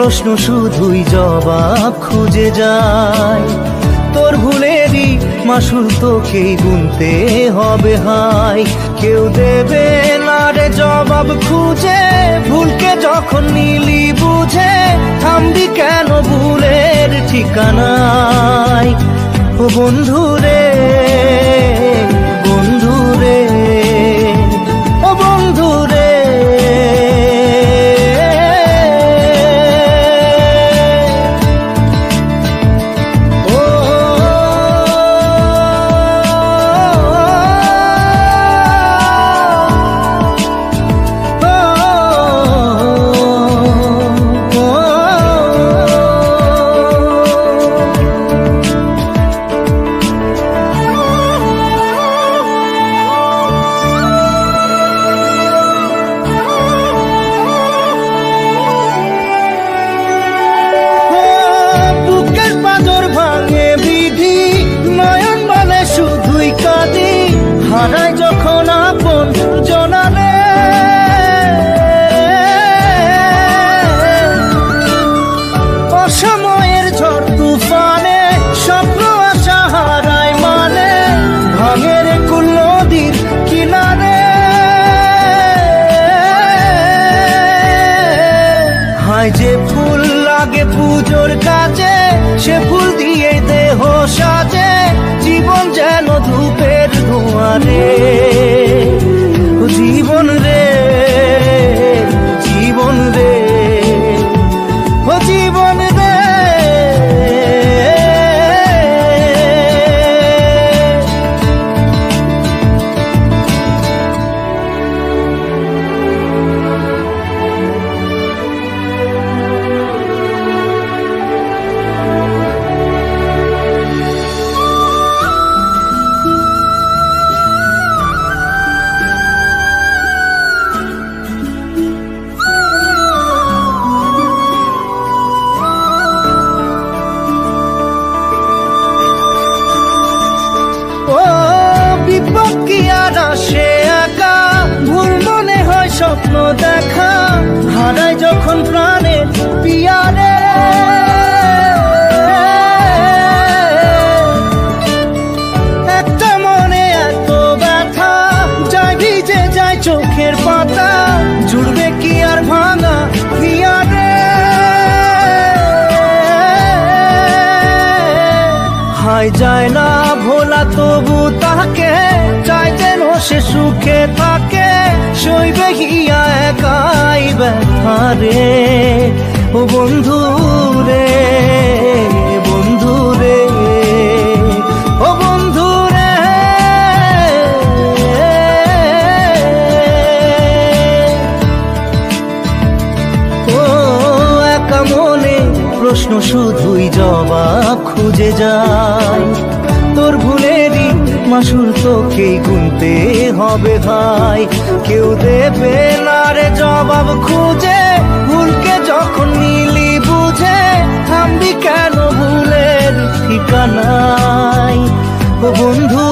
প্রশ্ন শুধুই জবাব খুঁজে যায়। তোর ভুলেরই মাসুল তোকেই গুনতে হবে হাই। কেউ দেবে না রে জবাব খুঁজে, ভুলকে যখন নিলি বুঝে থামবি কেন ভুলের ঠিকানায়। ও বন্ধু রে, বন্ধু রে, ও বন্ধু রে। হারাই যখন আপন জনারে, অসময়ের ঝড় তুফানে স্বপ্ন আশা হারাই মানে, ভাঙের কুল নদীর কিনারে। হায় যে ফুল লাগে পুজোর কাজে, সে ফুল দিয়ে দেহ সাজে, জীবন যেন ধূপের ধোঁয়ারে। জীবন রে, জীবন রে, ও জীবন রে। সে একা ভুল মনে হয় স্বপ্ন দেখা, হারাই যখন প্রাণের পিয়ারে। একটা মনে এত ব্যথা যায় ভিজে যায় চোখের পাতা, জুড়বে কি আর ভাঙা পিয়ারে। হায় যায় না ভোলা তবু তাকে চাই যেন সে সুখে থাকে, সইবে হিয়া একাই ব্যথা রে। ও বন্ধু রে, বন্ধু রে, ও বন্ধু রে। ও একা মনে প্রশ্ন শুধুই জবাব খুঁজে যায়। তোর ভুলেরই মাসুল তোকেই গুনতে হবে ভাই। কেউ দেবে না রে জবাব খুঁজে, ভুলকে যখন নিলি বুঝে থামবি কেন ভুলের ঠিকানায়। ও বন্ধু